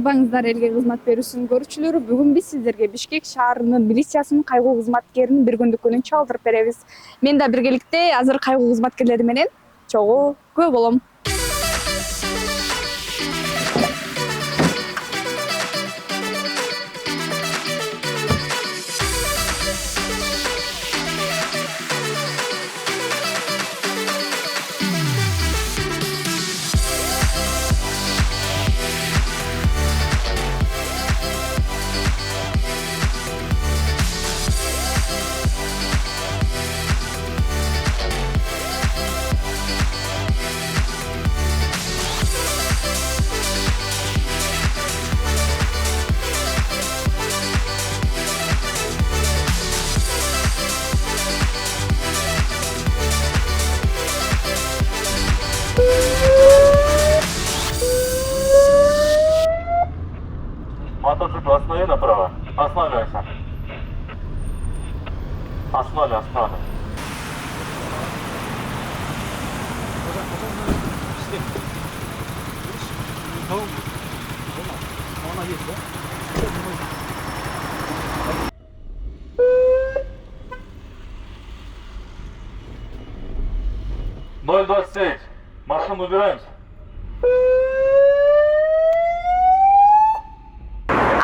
арбаңыздар элге кызмат берүүсүнүн көрүүчүлөрү, бүгүн биз сиздерге Бишкек шаарынын милициясынын кайгуу кызматкеринин бир күндүкүнүн чагылдырып беребиз. Мен да биргеликте азыр кайгуу кызматкерлери менен чогуу болом. Мотоцикл останови направо. Останавливайся. Останови. Ноль 29. Машину убираемся.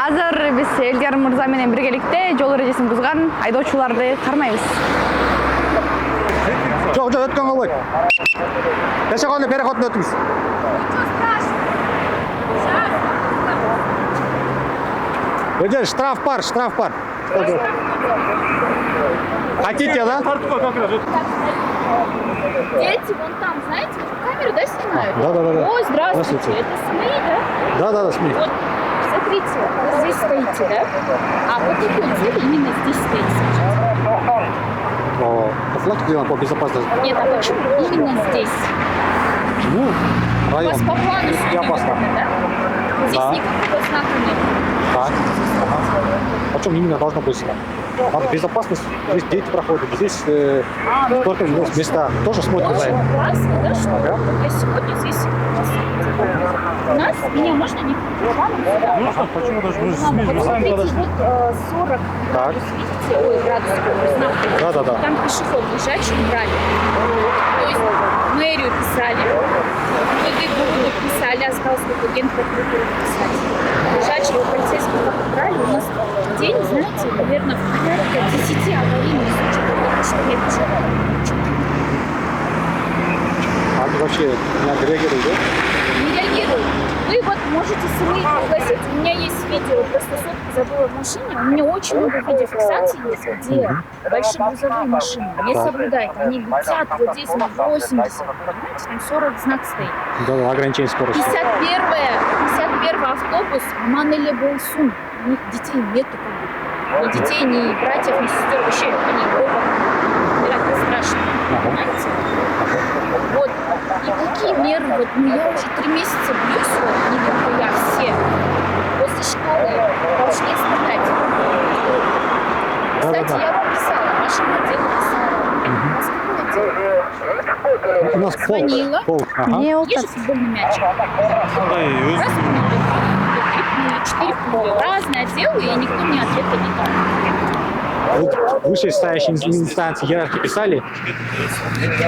Азыр биз Элдер мырза менен биргеликте жол эрежесин бузган айдоочуларды кармайбыз. Жок, өткөн калбайт. Пешеходный переходдон өтүңүз. Өдө штраф бар. Хотите, да? Дети вон там, знаете, камеру, да, снимают? Да. Ой, здравствуйте, это СМИ, да? Да, СМИ. Вот, смотрите, вы здесь стоите, да? А по какой цели именно здесь стоите сейчас? По флагу по безопасности. Нет, а почему именно здесь? Ну, У вас район. по плану Я сюда, опасно. да? Здесь Да. никакого знака нет. Так. Почему именно должно быть знак? Надо безопасность. Здесь дети проходят. Здесь только есть места. Тоже смотрят за Очень это. классно, да, что Ага. я сегодня здесь у нас, меня можно не планом сюда? Можно, почему даже вы Ладно, вот смотрите, вот 40 Так. градус, видите? Ой, градус, знак. Да. Там пешеход лежачий убрали. То есть мэрию писали, ГГУ писали, осталось только генпрокуратуру писать. Лежачего полицейского убрали. У нас в день, знаете, наверное, порядка 10 аварийных случаев, потому что я пешеход. Они вообще не реагируют, да? Не реагируют. Вы вот можете сами пригласить. У меня есть видео, просто сотку забыла в машине. У меня очень много видеофиксаций есть, где большие грузовые машины не соблюдают. Они летят вот здесь на 80, понимаете, там 40 знак стоит. Да, ограничение скорости. 51 автобус Манеле Болсун. У них детей нету как бы. Ни детей, ни братьев, ни сестер. Вообще они оба невероятно страшные. Понимаете? Вот. И какие меры, вот, я уже 3 месяца бьюсь, вот, не только я, все. После школы должны испытать. Кстати, я вам писала, вашему отделу писала. У нас Звонила. полк. Ага. Есть же футбольный мячик. Раз в 4 разные отделы, и никто мне ответа не дал. Вышестоящие инстанции иерархии писали,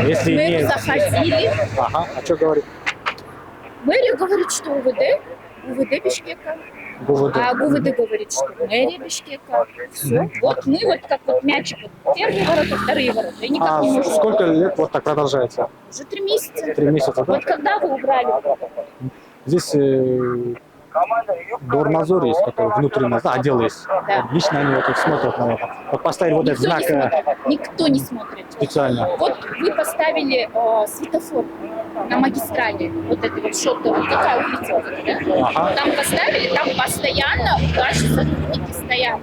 если Мы не... заходили. Ага, а что говорит? Мэрия говорит, что УВД Бишкека. ГУВД. А ГУВД говорит, что мэрия Бишкека. Все. Вот мы вот как вот мячик. Вот первые ворота, вторые ворота. И никак не можем. Сколько лет вот так продолжается? Уже 3 месяца. 3 месяца, да? Вот когда вы убрали? Здесь Дормазор есть, который внутренний отдел есть. Да. Лично они вот тут смотрят на это. Вот поставили вот этот Никто знак не смотрит. Никто не смотрит. специально. Вот вы поставили светофор на магистрали, вот это вот что-то, вот такая улица, вот эта, да? Ага. Там поставили, там постоянно ваши сотрудники стоят.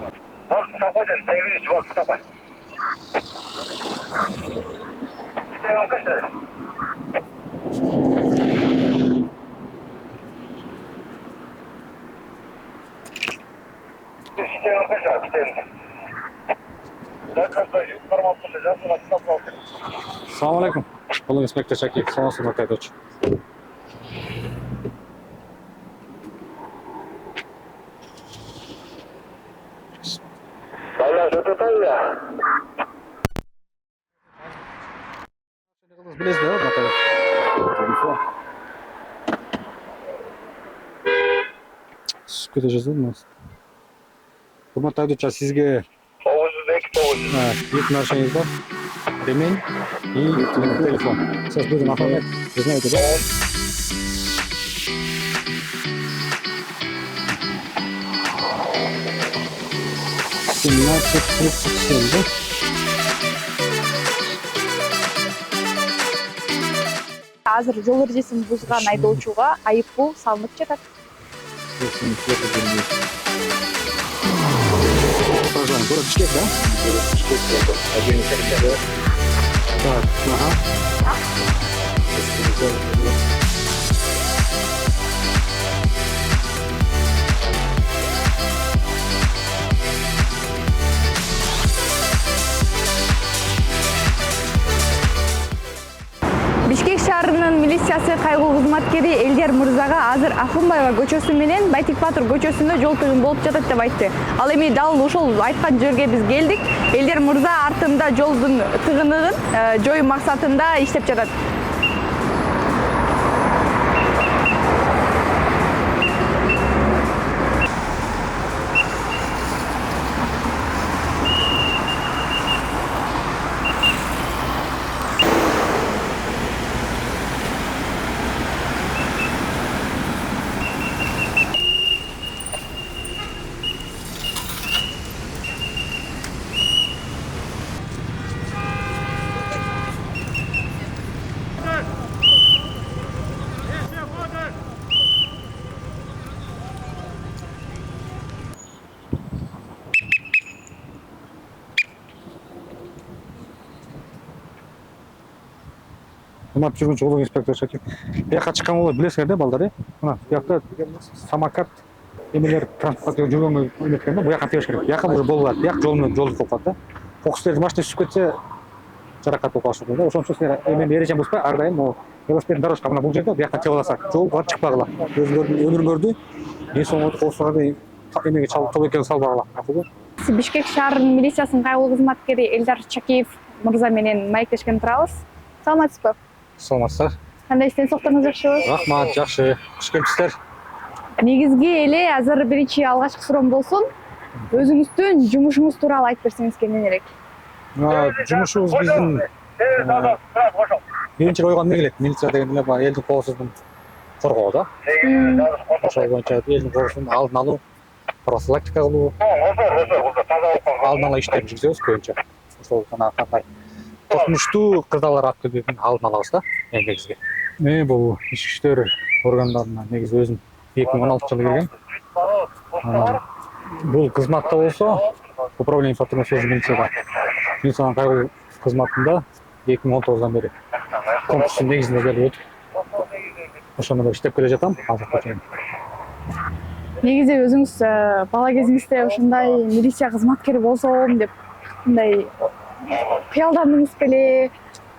Assalomu alaykum. Qo'l inspektor Shakir. Salom-salom aytuvchi. Білесіз бе, Наталья? Түсіп кете жаздым. Құрметті аудитория, сізге екі нарушениеңіз бар. Ремень и телефон. Сейчас будем оформлять. Вы знаете, да? 17:37, да? Азыр жол эрежесин бузган айдоочуга айыппул салынып жатат. Продолжаем. Город Бишкек, да? Так, ага. Бишкек шаарынын милициясы кайгуу кызматкери Элдер Мырзага азыр Акунбаева көчөсү менен Байтик Батыр көчөсүндө жол тыгын болуп жатат деп айтты. Ал эми дал ошол айткан жерге биз келдик. Элдер Мырза артында жолдун тыгынын жоюу максатында иштеп жатат. Кызмат жүргүнчү улуг инспектор Шакир. Бияка чыккан болот, билесиңер да балдар, Мына биякта самокат эмелер транспорт жүргөнгө эметкен да, буяка тебиш керек. Бияка уже болот, бияк жол менен жолдук болуп калат да. Кокустер машина түшүп кетсе жаракат болуп калышы мүмкүн да. Ошон үчүн силер эмен эрежени бузбай, ар дайым могу велосипед дорожка мына бул жерде бияка тебип аласак, жолго чыкпагыла. Өзүңөрдүн өмүрүңөрдү эң соңуна коосуңарды эмеге чалып тобокелге салбагыла. Акылбы? Бишкек шаарынын милициясынын кайгуу кызматкери Элдар Чакиев мырза менен маектешкен турабыз. Саламатсызбы? Саламатсыздар. Кандай иштен соктуңуз жакшыбы? Рахмат, жакшы. Куш келипсиздер. Негизги эле азыр биринчи алгачкы суроом болсун. Өзүңүздүн жумушуңуз тууралуу айтып берсеңиз кеңиен элек. Жумушубуз биздин биринчи койгон эмне келет? Милиция деген эле баягы элдин коопсуздугун коргоо да. Ошол боюнча элдин коопсуздугун алдын алуу, профилактика кылуу, алдын ала иштерди жүргүзөбүз көбүнчө. Ошол жана кандай коркунучтуу кырдаалар алып келбейтин алдын алабыз да, эң негизги. Бул ички иштер органдарына негизи өзүм 2016 жылы келгем. Бул кызматта болсо, управление информационной связи милицияда. Милициянын кайгуу кызматында 2019-дан бери конкурстун негизинде келип өтүп, ошондо бери иштеп келе жатам азыркы чейин. Негизи өзүңүз бала кезиңизде ушундай милиция кызматкери болсом деп мындай кыялдандыңыз беле,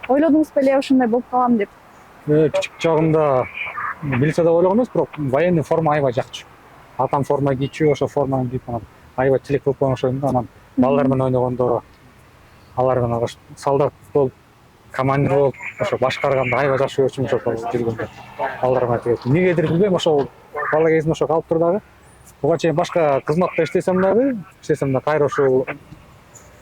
ойлодуңуз беле ушундай болуп калам деп? Кичик чагымда милицияда ойлогон эмес, бирок военный форма аябай жакчу. Атам форма кийчү, ошо форманы кийип анан аябай тилек кылып койгон окшойм да. Анан балдар менен ойногондо алар менен солдат болуп, командир болуп, ошо башкарганды аябай жакшы көрчүмүн ошол жүргөндө. Балдар менен тиги эмнегедир билбейм, ошол бала кезимде ошо калып тур дагы. Буга чейин башка кызматта иштесем да кайра ушул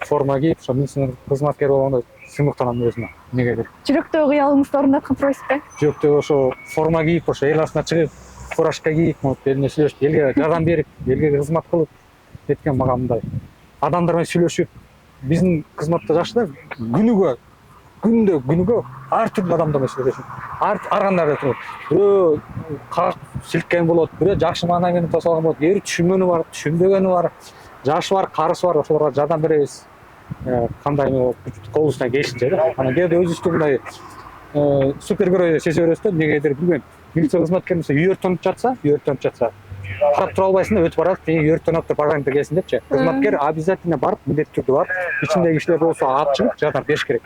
форма кийип, ошо милиция кызматкери болгондо сыймыктанам өзүмө. Эмнегедир. Жүрөктөгү кыялыңызды орундаткан турбайсызбы? Жүрөктөгү ошо форма кийип, ошо эл астына чыгып, фуражка кийип, элине сүйлөшүп, элге жардам берип, элге кызмат кылып кеткен мага мындай. Адамдар менен сүйлөшүп, биздин кызматта жакшы да, күнүгө ар түрдүү адамдар менен сүйлөшүп, ар кандай туруп, бирөө как силккен болот, бирөө жакшы маана менен тосалган болот, бирөө түшүнгөнү бар, түшүнбөгөнү бар, жашы бар, карысы бар, ошолорго жардам беребиз. Кандай колубуздан келишинче да. Анан кээде өзүбүздү мындай супергерой сезе беребиз да, эмнегедир билбейм. Милиция кызматкери үй өртөнүп жатса, карап тура албайсың да, өтүп барат, үй өртөнүп деп барганда келсин депчи. Кызматкер обязательно барып, милдеттүү түрдө барып, ичиндеги кишилер болсо алып чыгып жардам бериш керек.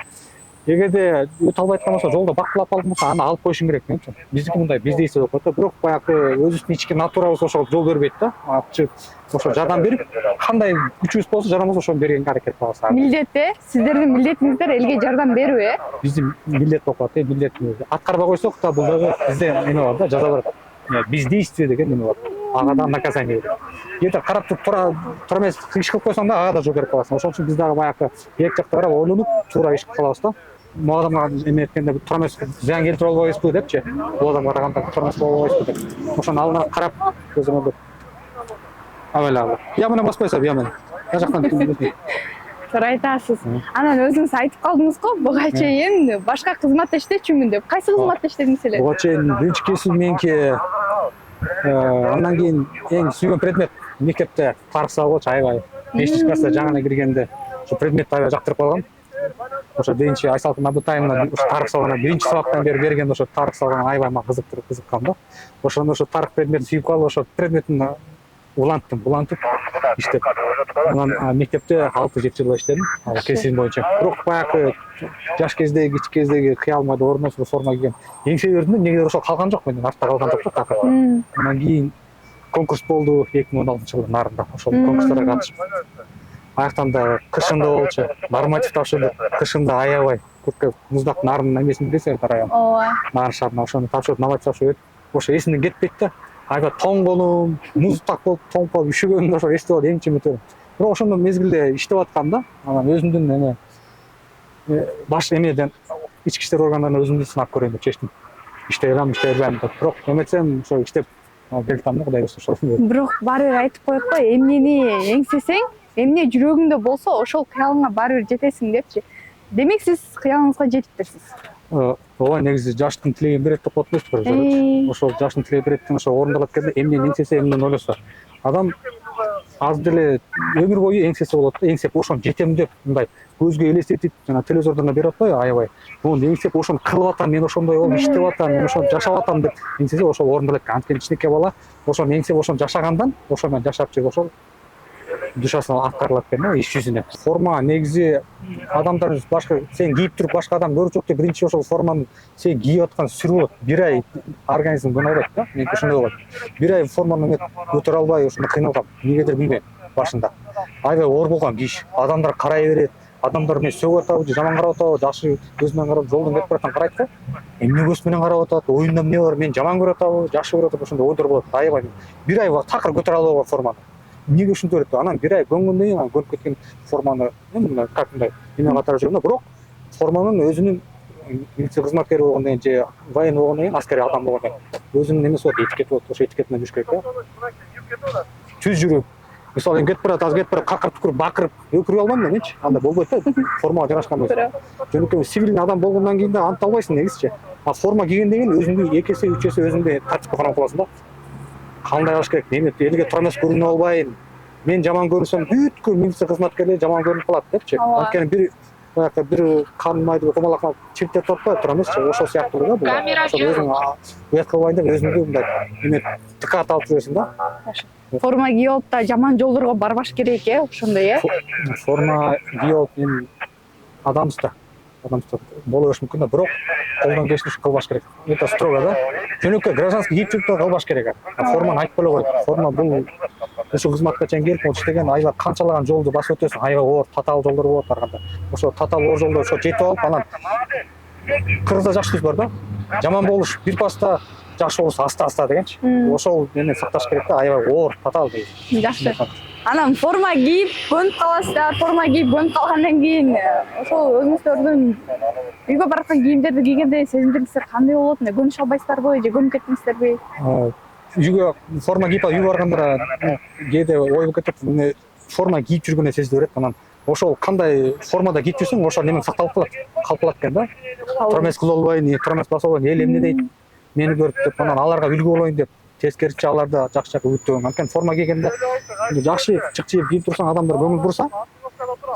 эгерде өтө албай аткан болсо, жолдо бакылап калдым болсо, аны алып коюшуң керек менимче. Биздики мындай бизде эсеп окуп атат. Бирок баягы өзүбүздүн ички натурабыз ошого жол бербейт да. Ошо жардам берип, кандай күчүбүз болсо, жардам болсо ошону бергенге аракет кылабыз. Милдет сиздердин милдетиңиздер элге жардам берүү Биздин милдет болуп калат, милдетибиз. Аткарбай койсок да, бул дагы бизде неме бар да, жаза бар. Бездействие деген неме бар. Ага да наказание берет. Эгерде карап туруп туура эмес иш кылып койсоң да, ага да жол берип каласың. Ошон үчүн биз дагы баягы эки жакта карап ойлонуп, туура иш кылабыз да. Могу адамга эме эткенде туура эмес зыян келтирип албайбызбы депчи. Бул адамга караганда туура эмес болуп албайбызбы деп. Ошону алдына карап, көзөмөлдөп. Абайлабы. Я менен баспай сап, я менен. Ана жактан туура айтасыз. Анан өзүңүз айтып калдыңыз го, буга чейин башка кызматта иштечүмүн деп. Кайсы кызматта иштедиңиз эле? Буга чейин биринчи кесип меники андан кийин эң сүйгөн предмет мектепте тарых сабак болчу, аябай. 5-класска жаңы киргенде ошо предметти аябай жактырып калгам. Ошо биринчи Айсалкын Абдытайымна тарых сабагына биринчи сабактан бери берген ошо тарых сабагына аябай мага кызыккан да. Ошондо ошо тарых предметин сүйүп калып, ошо предметтин улантып иштеп. Анан мектепте 6-7 жыл иштедим, кесибим боюнча. Бирок баягы жаш кездеги, кичи кездеги кыялыма да орносуп форма кийген. Эңсе бердим, негизи ошол калган жок менен, артта калган жок да. Анан кийин конкурс болду 2016-жылдын нарында. Ошол конкурстарга катышып. Аяктан да кышында болчу, норматив тапшырдык. Кышында аябай көпкө муздак нарын эмесин билесиңер район. Ооба. Нарын шаарына ошону тапшырып, норматив тапшырып, ошо эсимден кетпейт да. Аябай тоңгонум, муздак болуп, тоңуп калып üşөгөнүмдү ошо эстеп алып эң чөмөтө. Бирок ошондо мезгилде иштеп атканда, анан өзүмдүн эме баш эмеден ички иштер органдарына өзүмдү сынап көрөйүн деп чечтим. Иштей алам, иштей албайм деп. Бирок эметсем ошо иштеп келтам да, Кудай буйрса ошол. Бирок баары бир айтып коет го, эмнени эңсесең, эмне жүрөгүңдө болсо, ошол кыялыңа баары бир жетесиң депчи. Демек сиз кыялыңызга жетиптирсиз. Ооба, негизи жаштын тилегин берет деп коет эмеспи? Ошол жаштын тилеги береттин ошо орундалат экен, эмнени эңсесе, эмнени ойлосо. Адам аз деле өмүр бою эңсесе болот да, эңсеп ошону жетем деп мындай көзгө элестетип, жана телевизордон берип атпайбы аябай. Муну эңсеп ошону кылып атам, мен ошондой болуп иштеп атам, мен ошону жашап атам деп эңсесе ошол орундалат экен. Анткени кичинекей бала ошону эңсеп ошону жашагандан, ошо менен жашап жүрүп ошол душасына аткарылат экен да, иш жүзүнө. Форма негизи адамдар башка сен кийип туруп башка адам көрчү деп биринчи ошол форманы сен кийип аткан сүрүп болот. Бир ай организм көнө албайт да. Меники ошондой болот. Бир ай форманы көтөрө албай ошондо кыйналгам. Эмнегедир билбейм башында. Аябай оор болгон киш. Адамдар карай берет. Адамдар мени сөгүп атабы же жаман карап атабы, жакшы көз менен карап, жолдон кетип баратсам карайт да. Эмне көз менен карап атат, оюнда эмне бар, мен жаман көрүп атабы, жакшы көрүп атабы, ошондой ойдор болот. Аябай бир ай такыр көтөрө албаган форманы. Эмнеге ушинтип берет? Анан бир ай көңгөндөн кийин анан көрүп кеткен форманы мына как мындай эме катары жүргөм да, бирок форманын өзүнүн милиция кызматкери болгондон кийин же военный болгондон кийин, аскерий адам болгондон кийин өзүнүн немеси болот, этикети болот. Ошо этикет менен жүрүш керек да. Түз жүрүп, мисалы кетип барат, аз кетип барат, какырып түкүрүп, бакырып, өкүрүп албайм да менчи. Андай болбойт да, формага жарашкан эмес. Жөнөкөй цивилдин адам болгондон кийин да антып албайсың негизичи. А форма кийгенден кийин өзүңдү 2 эсе 3 эсе өзүңдү тартипке карап каласың да. Кандай кылыш керек, неме элге туура эмес көрүнө албайм. Мен жаман көрүнсөм, бүткүл милиция кызматкерлери жаман көрүнүп калат депчи. Анткени бир кан майды комалакка чиртеп атпайбы, туура эмесчи. Ошол сыяктуу да бул. Өзүң уят кылбайын деп өзүңдү мындай эме тыкат алып жүрөсүң да. Форма кийип алып да жаман жолдорго барбаш керек ошондой Форма кийип алып эми адамбыз боло бериши мүмкүн да, бирок колдон келишинче кылбаш керек. Это строго да. Жөнөкөй гражданский кийип жүрүп да кылбаш керек. Форманы айтып эле кой. Форма бул ошо кызматка чейин келип иштеген аябай канчалаган жолду басып өтөсүң, аябай оор татаал жолдор болот арканда. Ошо татаал оор жолдор ошо жетип алып анан кыргызда жакшы сөз бар да. Жаман болуш бир паста, жакшы болуш аста дегенчи. Ошол мени сакташ керек да, аябай оор татаал деген. жакшы. Анан форма кийип көнүп каласыздар, форма кийип көнүп калгандан кийин ошол өзүңүздөрдүн үйгө бараткан кийимдерди кийгенде сезимдериңиздер кандай болот? Көнүшө албайсыздарбы же көнүп кеттиңиздерби? Үйгө форма кийип үйгө барганда кээде ой болуп кетет, форма кийип жүргөндө сезилип берет. Анан ошол кандай формада кийип жүрсөң, ошол неме сакталып калат экен да. Туура эмес кыла албайм, туура эмес басып албайм, эл эмне дейт, мени көрүп деп, анан аларга үлгү болоюн деп, тескерисинче аларды жакшы үгүттөгөн. Анткени форма кийгенде жакшы чыкчыйып кийип турсаң, адамдар көңүл бурса,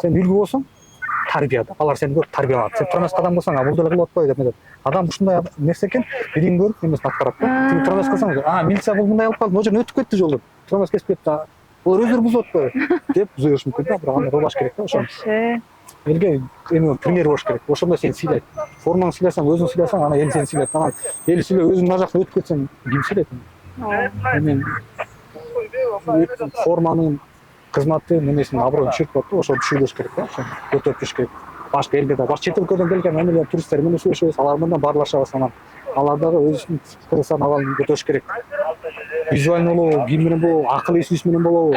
сен үлгү болсоң, тарбияда. Алар сени көрүп тарбияланат. Сен туура эмес кадам кылсаң, бул деле кылып атпайбы деп. Адам ушундай нерсе экен, бирин көрүп эмесин аткарат да. Сен туура эмес кылсаң, милиция бул мындай алып калды, могу жерден өтүп кетти жолдон. Туура эмес кесип кетти. Булар өздөрү бузуп атпайбы деп зыйыш мүмкүн да, бирок аны кылбаш керек да ошону. элге эми пример болуш керек. Ошондо сени сыйлайт. Форманы сыйласаң, өзүң сыйласаң, ана эл сени сыйлайт. Анан эл сыйлап өзүң мына жакка өтүп кетсең, ким сыйлайт? Эми форманын кызматы немесин аброюн түшүрүп коет да, ошо түшүрүш керек да, көтөрүп туруш керек. Башка элге да, башка чет өлкөдөн келген эмелер туристтер менен сүйлөшөбүз, алар менен баарлашабыз, анан алар дагы өзүнүн кыргызстан абалын көтөрүш керек. Визуально болобу, ким менен болобу, акыл эс менен болобу,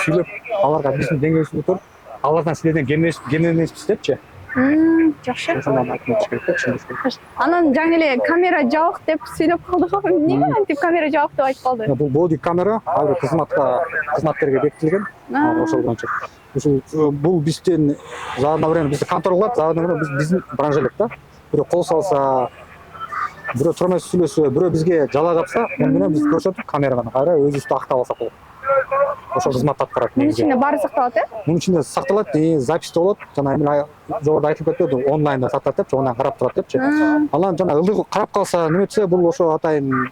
сүйлөп аларга биздин деңгээлибизди көтөрүп, алардан силерден кем эмеспиз депчи. Жакшы. Ошондон айтып керек да, түшүнүш керек. Анан жаңы эле камера жабык деп сүйлөп калдык. Эмне антип камера жабык деп айтып калды? Бул боди камера ар бир кызматкерге бекитилген. Ошол боюнча. Бул биздин заодно время бизди контроль кылат, заодно время биздин бранжелек да. Бирөө кол салса, бирөө турмай сүйлөсө, бирөө бизге жала жапса, муну менен биз көрсөтүп камераны кайра өзүбүздү актап алсак болот. Ошол кызматты аткарат. Мунун ичинде баары сакталат, Мунун ичинде сакталат, запись болот. Жана эми жогоруда айтылып кетти, онлайнда сатат депчи, онлайн карап турат депчи. Анан жана ылдый карап калса, неметсе бул ошо атайын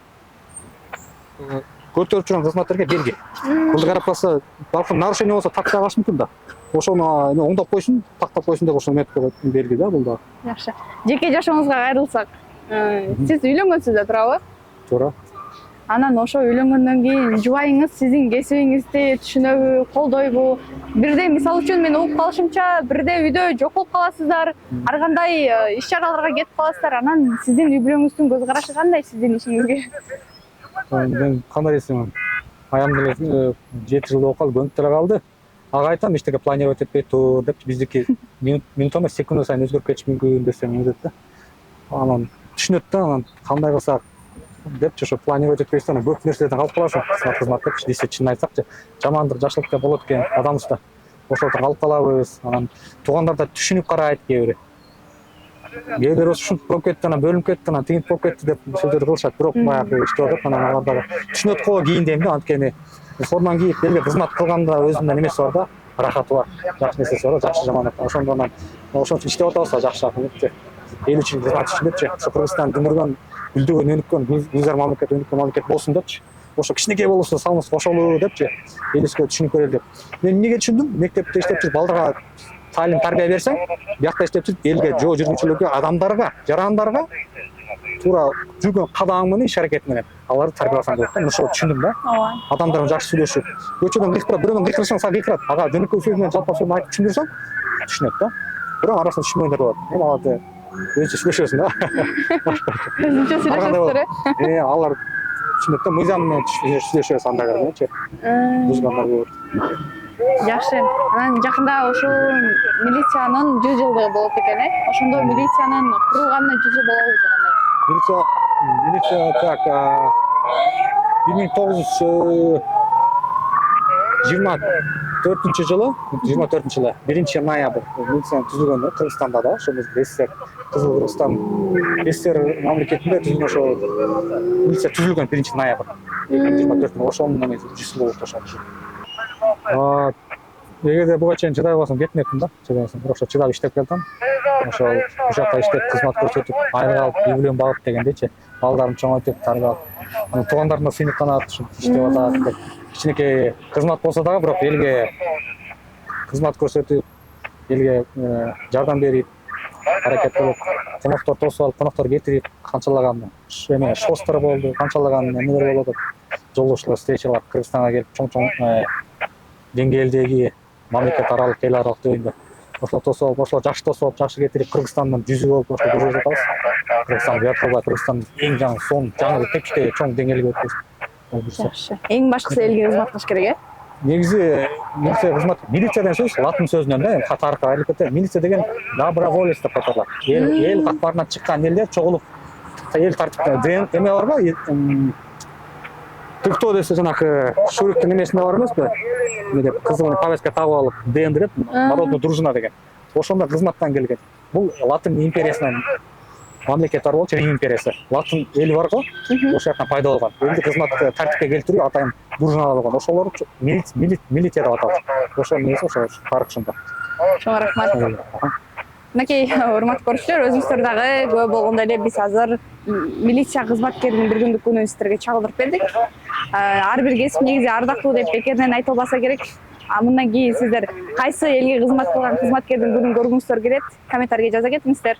көтөрүп жүргөн кызматтерге белги. Ылдый карап калса, балким нарушение болсо тактап алыш мүмкүн да. Ошону эми оңдоп койсун, тактап койсун деп ошо метке белги да бул да. Жакшы. Жеке жашооңузга кайрылсак, сиз үйлөнгөнсүз да, туурабы? Туура. Анан ошо үйлөнгөндөн кийин жубайыңыз сиздин кесибиңизди түшүнөбү, колдойбу? Бирдей мисалы үчүн мен угуп калышымча, бирдей үйдө жок болуп каласыздар, ар кандай иш чараларга кетип каласыздар. Анан сиздин үй бүлөңүздүн көз карашы кандай сиздин ишиңизге? Мен кандай десем, аямда 7 жыл болуп калды, көнүп деле калды. Ага айтам, эчтеке планировать этпей тур деп, биздики минут эмес, секунд сайын өзгөрүп кетиши мүмкүн десем өзөт да. Анан түшүнөт да, анан кандай кылсак депчи ошо планировать этпейсиң, көп нерселерден калып каласың. Кызмат депчи, десе чынын айтсакчы, жамандык, жакшылык да болот экен адамыбызда. Ошолордон калып калабыз. Анан туугандар да түшүнүп карайт кээ бири. Кээ бири ушинтип болуп кетти, анан бөлүнүп кетти, анан тигинтип болуп кетти деп сөздөр кылышат. Бирок баягы иште деп, анан алар дагы түшүнөт го кийин да, анткени форманы кийип элге кызмат кылганда өзүнүн немеси бар да, рахаты бар, жакшы нерсеси бар, жакшы жаман. Ошондон ошон үчүн иштеп атабыз, жакшы акыбетчи. Эл үчүн кызмат үчүн депчи. Ошо Кыргызстан күмүргөн, гүлдөгөн, өнүккөн, гүлзар мамлекет болсун депчи. Ошо кичинекей болсо салымыбыз кошолуу депчи. Элибизге түшүнүп көрөлү деп. Мен эмнеге түшүндүм? Мектепте иштеп жүрүп балдарга талим тарбия берсең, биякта иштеп жүрүп элге, жөө жүргүнчүлөргө, адамдарга, жарандарга туура жүргөн кадамың менен, иш аракети менен аларды тарбияласаң болот да. Ошо түшүндүм да. Адамдар менен жакшы сүйлөшүп, көчөдөн кыйкырап, бирөөнүн кыйкырышын сага кыйкырат. Ага жөнөкөй сөз менен жалпак сөз айтып түшүндүрсөң, түшүнөт да. Бирок арасында түшүнбөгөндөр болот. Эми аларды өзүнчө сүйлөшөсүң да. Өзүнчө сүйлөшөсүздөр, алар түшүнөт да, мыйзам менен сүйлөшөбүз андай көргөнчү. Бузгандар болот. Жакшы. Анан жакында ушул милициянын 100 жылдыгы болот экен, Ошондо милициянын курулганына 100 жыл болобу же кандай? Милиция так 1924 жылы 1 ноябрь милицияны түзүлгөн да, Кыргызстанда да, ошо СССР, Кызыл Кыргызстан СССР мамлекетинде түзүлгөн ошо милиция түзүлгөн 1 ноябрь 24 ошонун немеси 100 жыл болуп ошол. Эгерде буга чейин чыдай албасам кетмекмин да, бирок ошо чыдап иштеп келдим. Ошо бул жакта иштеп кызмат көрсөтүп, айры калып, үй бүлөм багып дегендейчи, балдарым чоңойтуп, тарбиялап, туугандарымда сыйынып канат, иштеп атат деп. Кичинекей кызмат болсо дагы, бирок элге кызмат көрсөтүп, элге жардам берип, аракет кылып, коноктор тосуп алып, коноктор кетирип, канчалаган эме шостор болду, канчалаган эмелер болуп атат. Жолдошчулар, встречалар Кыргызстанга келип, чоң деңгээлдеги мамлекет аралык, эл аралык дегенде ошол тосуп алып, ошол жакшы тосуп алып, жакшы кетирип, Кыргызстандын жүзү болуп ошо көрсөтүп атабыз. Кыргызстан Кыргызстан эң жаңы тепчте чоң деңгээлге өткөзүп. Жакшы. Эң башкысы элге кызмат кылыш керек, Негизи милиция кызмат, милиция деген сөз латын сөзүнөн да, катаркы айрылып кетет. Милиция деген доброволец деп аталат. Эл катмарынан чыккан элдер чогулуп, эл тартипте эме барбы? Тыктоо десе жанакы шүрүктүн эмесинде бар эмеспи? Деп кызыл повестка табып алып, ДНД деп, народная дружина деген. Ошондо кызматтан келген. Бул Латын империясынан мамлекет бар болчу, Рим империясы. Латын эли бар го, ошол жактан пайда болгон. Элди кызматты тартипке келтирүү атайын дружина болгон. Ошолор милиция деп аталат. Ошол эмеси ошо тарыхчында. Чоң рахмат. Мынакей урматтуу көрүүчүлөр, өзүңүздөр дагы күбө болгондой эле биз азыр милиция кызматкеринин бир күндүк күнүн сиздерге чагылдырып бердик. Ар бир кесип негизи ардактуу деп бекеринен айтылбаса керек. Мындан кийин сиздер кайсы элге кызмат кылган кызматкердин күнүн көргүңүздөр келет? Комментарийге жаза кетиңиздер.